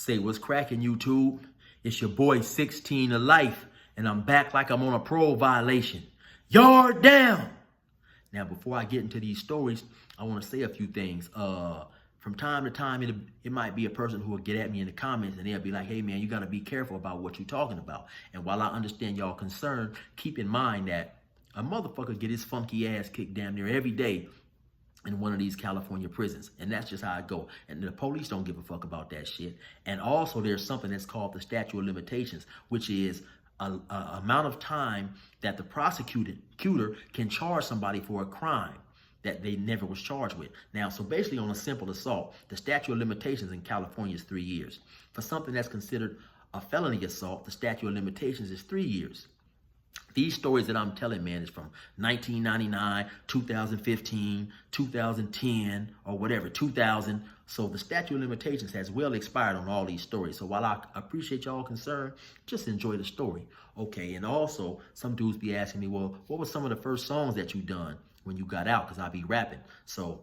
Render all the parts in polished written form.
Say what's cracking, YouTube. It's your boy 16 to life, and I'm back like I'm on a parole violation. Yard down. Now, before I get into these stories, I want to say a few things. From time to time, it might be a person who will get at me in the comments and they'll be like, hey man, you got to be careful about what you're talking about. And while I understand y'all concern, keep in mind that a motherfucker get his funky ass kicked damn near every day in one of these California prisons. And that's just how it go. And the police don't give a fuck about that shit. And also there's something that's called the statute of limitations, which is a amount of time that the prosecutor can charge somebody for a crime that they never was charged with. Now, so basically on a simple assault, the statute of limitations in California is 3 years. For something that's considered a felony assault, the statute of limitations is 3 years. These stories that I'm telling, man, is from 1999, 2015, 2010, or whatever, 2000. So the statute of limitations has well expired on all these stories. So while I appreciate y'all concern, just enjoy the story. Okay, and also some dudes be asking me, well, what were some of the first songs that you done when you got out? Because I be rapping. So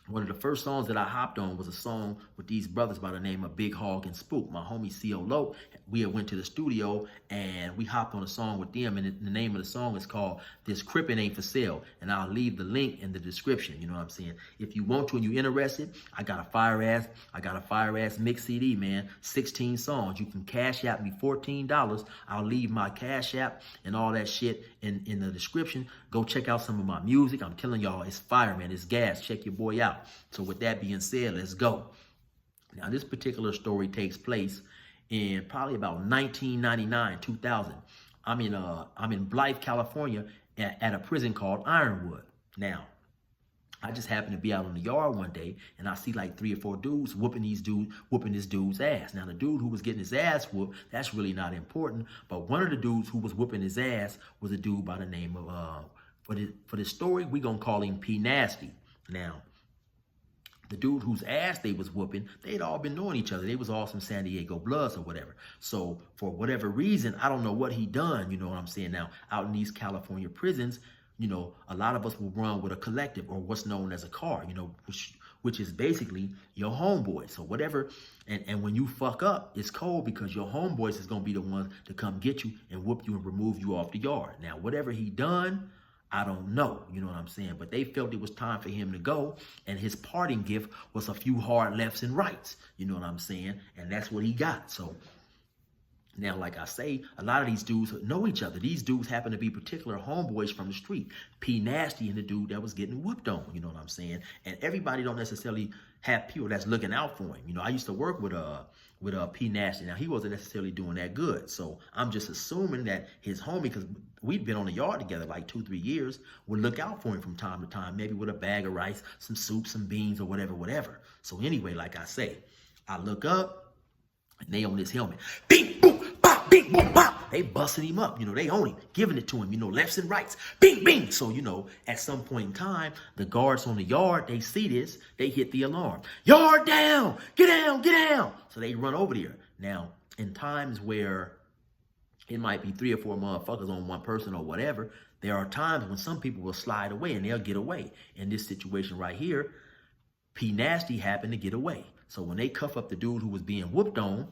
one of the first songs that I hopped on was a song with these brothers by the name of Big Hog and Spook. My homie C.O. Lope, we had went to the studio and we hopped on a song with them. And the name of the song is called This Crippin' Ain't For Sale. And I'll leave the link in the description. You know what I'm saying? If you want to and you're interested, I got a fire ass mix CD, man. 16 songs. You can cash app me $14. I'll leave my cash app and all that shit in the description. Go check out some of my music. I'm telling y'all, it's fire, man. It's gas. Check your boy out. So with that being said, let's go. Now, this particular story takes place in probably about 1999, 2000. I'm in Blythe, California at a prison called Ironwood. Now, I just happened to be out on the yard one day and I see like 3 or 4 dudes whooping this dude's ass. Now, the dude who was getting his ass whooped, that's really not important. But one of the dudes who was whooping his ass was a dude by the name of, for this story, we gonna call him P Nasty. Now, the dude whose ass they was whooping, they'd all been knowing each other. They was all some San Diego Bloods or whatever. So for whatever reason, I don't know what he done, you know what I'm saying? Now, out in these California prisons, you know, a lot of us will run with a collective or what's known as a car, you know, which is basically your homeboy. So whatever, and when you fuck up, it's cold because your homeboys is going to be the ones to come get you and whoop you and remove you off the yard. Now, whatever he done, I don't know, you know what I'm saying? But they felt it was time for him to go, and his parting gift was a few hard lefts and rights, you know what I'm saying? And that's what he got. So now, like I say, a lot of these dudes know each other. These dudes happen to be particular homeboys from the street. P Nasty and the dude that was getting whooped on, you know what I'm saying? And everybody don't necessarily have people that's looking out for him. You know, I used to work with P Nasty. Now, he wasn't necessarily doing that good. So I'm just assuming that his homie, because we'd been on the yard together like 2-3 years, would look out for him from time to time, maybe with a bag of rice, some soup, some beans, or whatever. So anyway, like I say, I look up and they on this helmet. Bing, boom, bop, bing, boom, bop. They busting him up. You know, they own him, giving it to him, you know, lefts and rights. Bing, bing. So, you know, at some point in time, the guards on the yard, they see this, they hit the alarm. Yard down, get down, get down. So they run over there. Now, in times where it might be 3 or 4 motherfuckers on one person or whatever, there are times when some people will slide away and they'll get away. In this situation right here, P Nasty happened to get away. So when they cuff up the dude who was being whooped on,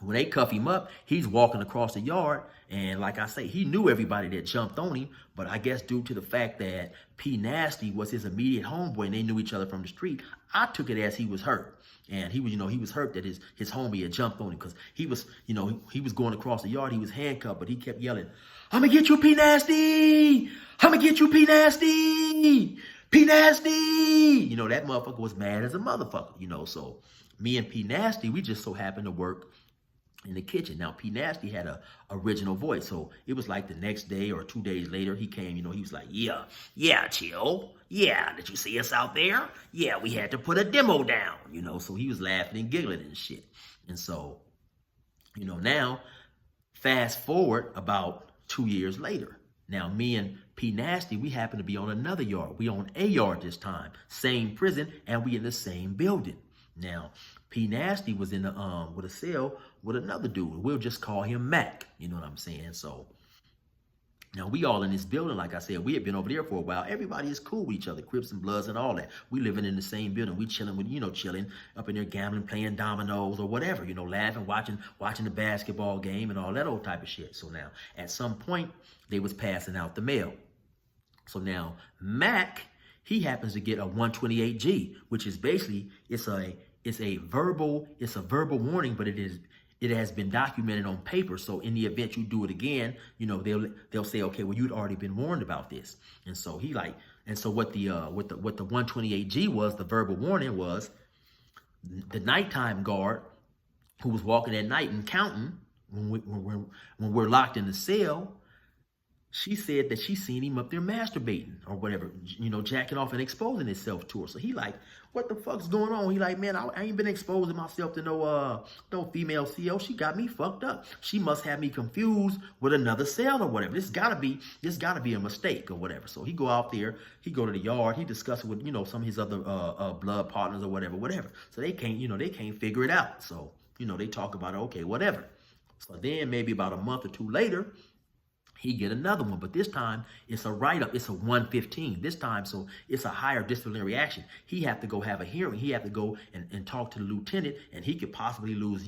when they cuff him up, he's walking across the yard. And like I say, he knew everybody that jumped on him. But I guess due to the fact that P Nasty was his immediate homeboy and they knew each other from the street, I took it as he was hurt. And he was, you know, he was hurt that his homie had jumped on him because he was, you know, he was going across the yard. He was handcuffed, but he kept yelling, "I'm going to get you, P Nasty! I'm going to get you, P Nasty! P Nasty!" You know, that motherfucker was mad as a motherfucker, you know. So me and P Nasty, we just so happened to work in the kitchen. Now, P Nasty had a original voice, so it was like the next day or 2 days later, he came, you know, he was like, yeah, chill. Yeah, did you see us out there? Yeah, we had to put a demo down, you know, so he was laughing and giggling and shit. And so, you know, now, fast forward about 2 years later. Now, me and P Nasty, we happen to be on another yard. We on a yard this time, same prison, and we in the same building. Now, P Nasty was in the with a cell with another dude. We'll just call him Mac. You know what I'm saying? So Now, we all in this building, like I said, we had been over there for a while. Everybody is cool with each other, Crips and Bloods and all that. We living in the same building. We chilling with, chilling up in there, gambling, playing dominoes or whatever, laughing, watching the basketball game and all that old type of shit. So now, at some point, they was passing out the mail. So now, Mac, he happens to get a 128G, which is basically, it's a verbal warning, but it has been documented on paper. So in the event you do it again, they'll say, okay, well, you'd already been warned about this. And so what the 128G was, the verbal warning was, the nighttime guard who was walking at night and counting when we're locked in the cell, she said that she seen him up there masturbating or whatever, jacking off and exposing himself to her. So he like, what the fuck's going on? He like, man, I ain't been exposing myself to no female CO. She got me fucked up. She must have me confused with another cell or whatever. This gotta be a mistake or whatever. So he go out there, he go to the yard, he discuss it with, some of his other blood partners or whatever. So they can't figure it out. So, they talk about it, okay, whatever. So then maybe about a month or two later, he get another one, but this time it's a write-up. It's a 115 this time, so it's a higher disciplinary action. He have to go have a hearing. He have to go and talk to the lieutenant, and he could possibly lose,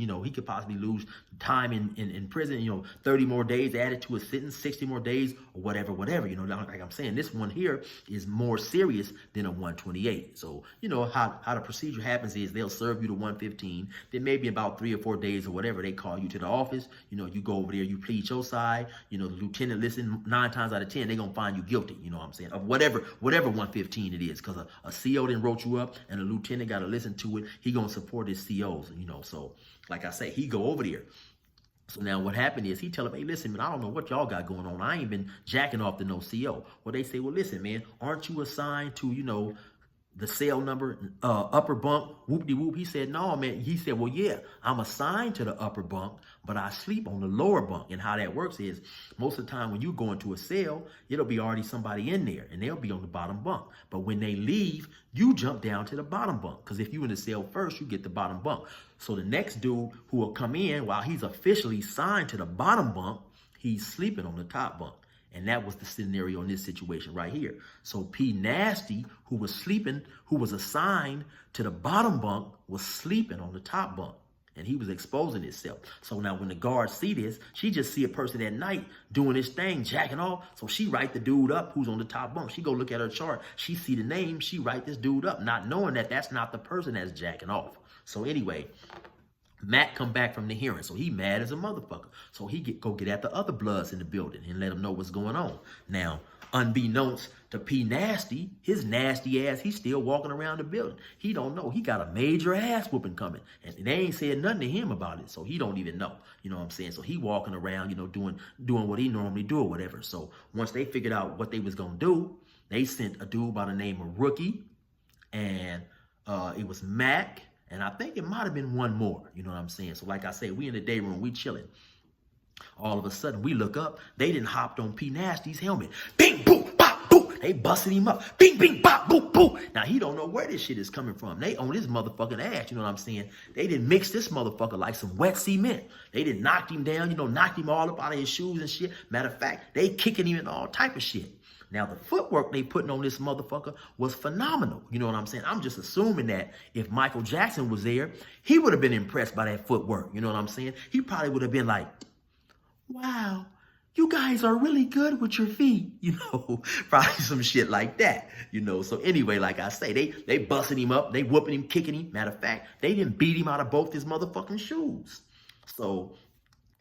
time in prison, 30 more days added to his sentence, 60 more days, or whatever, like I'm saying, this one here is more serious than a 128. So, how the procedure happens is they'll serve you the 115, then maybe about 3 or 4 days or whatever, they call you to the office, you go over there, you plead your side, the lieutenant listen, 9 times out of 10, they're going to find you guilty, of whatever 115 it is, because a CO then wrote you up and a lieutenant got to listen to it. He going to support his COs, so like I say, he go over there. So now what happened is he tell him, hey, listen, man, I don't know what y'all got going on. I ain't been jacking off to no CO. Well, they say, well, listen, man, aren't you assigned to, the cell number, upper bunk, whoop-de-whoop? He said, no, man. He said, well, yeah, I'm assigned to the upper bunk, but I sleep on the lower bunk. And how that works is most of the time when you go into a cell, it'll be already somebody in there and they'll be on the bottom bunk. But when they leave, you jump down to the bottom bunk, because if you in the cell first, you get the bottom bunk. So the next dude who will come in while he's officially signed to the bottom bunk, he's sleeping on the top bunk. And that was the scenario in this situation right here. So P Nasty, who was sleeping, who was assigned to the bottom bunk, was sleeping on the top bunk. And he was exposing himself. So now when the guards see this, she just see a person at night doing his thing, jacking off. So she write the dude up who's on the top bunk. She go look at her chart. She see the name. She write this dude up, not knowing that that's not the person that's jacking off. So anyway, Matt come back from the hearing, so he mad as a motherfucker. So he go get at the other Bloods in the building and let them know what's going on. Now, unbeknownst to P Nasty, his nasty ass, he's still walking around the building. He don't know. He got a major ass whooping coming. And they ain't said nothing to him about it, so he don't even know. You know what I'm saying? So he walking around, doing what he normally do or whatever. So once they figured out what they was going to do, they sent a dude by the name of Rookie, and it was Mac, and I think it might have been one more, you know what I'm saying? So like I say, we in the day room, we chilling. All of a sudden, we look up, they done hopped on P Nasty's helmet. Bing, boom, bop, boom. They busted him up. Bing, bing, bop, boom, boom. Now, he don't know where this shit is coming from. They own his motherfucking ass, you know what I'm saying? They didn't mix this motherfucker like some wet cement. They didn't knock him down, knocked him all up out of his shoes and shit. Matter of fact, they kicking him and all type of shit. Now, the footwork they putting on this motherfucker was phenomenal. You know what I'm saying? I'm just assuming that if Michael Jackson was there, he would have been impressed by that footwork. You know what I'm saying? He probably would have been like, wow, you guys are really good with your feet. Probably some shit like that. So anyway, like I say, they busting him up. They whooping him, kicking him. Matter of fact, they didn't beat him out of both his motherfucking shoes. So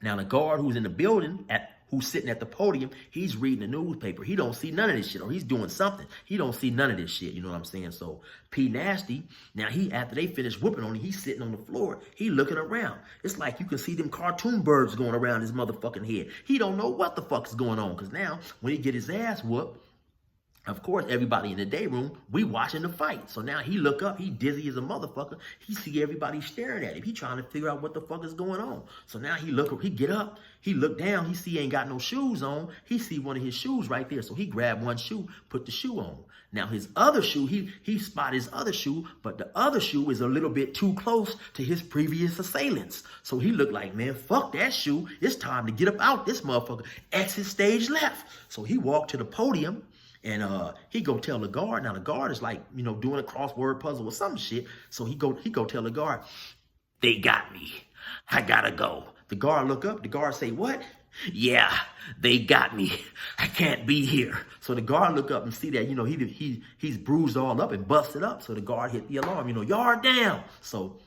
now the guard who's in the building who's sitting at the podium, he's reading the newspaper. He don't see none of this shit, or he's doing something. He don't see none of this shit, you know what I'm saying? So P Nasty, now after they finish whooping on him, he's sitting on the floor. He looking around. It's like you can see them cartoon birds going around his motherfucking head. He don't know what the fuck is going on, because now when he get his ass whooped, Of course, everybody in the day room, we watching the fight. So now he look up, he dizzy as a motherfucker. He see everybody staring at him. He trying to figure out what the fuck is going on. So now he get up, he look down, he see he ain't got no shoes on. He see one of his shoes right there. So he grabbed one shoe, put the shoe on. Now his other shoe, he spot his other shoe, but the other shoe is a little bit too close to his previous assailants. So he looked like, man, fuck that shoe. It's time to get up out this motherfucker. Exit stage left. So he walked to the podium. And he go tell the guard. Now the guard is like, you know, doing a crossword puzzle or some shit. So he go tell the guard, they got me. I gotta go. The guard look up. The guard say, what? Yeah, they got me. I can't be here. So the guard look up and see that, you know, he's bruised all up and busted up. So the guard hit the alarm, you know, yard down. So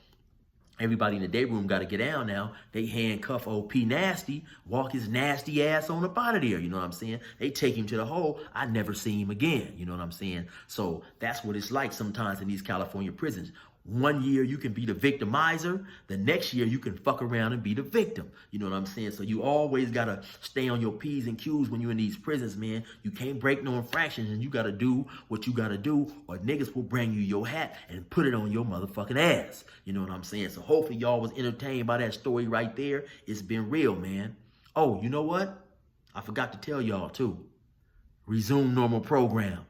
everybody in the day room got to get down now. They handcuff OP Nasty, walk his nasty ass on up out of there. You know what I'm saying? They take him to the hole. I never see him again. You know what I'm saying? So that's what it's like sometimes in these California prisons. One year you can be the victimizer. The next year you can fuck around and be the victim. You know what I'm saying? So you always got to stay on your P's and Q's when you're in these prisons, man. You can't break no infractions, and you got to do what you got to do, or niggas will bring you your hat and put it on your motherfucking ass. You know what I'm saying? So hopefully y'all was entertained by that story right there. It's been real, man. Oh, you know what? I forgot to tell y'all too. Resume normal program.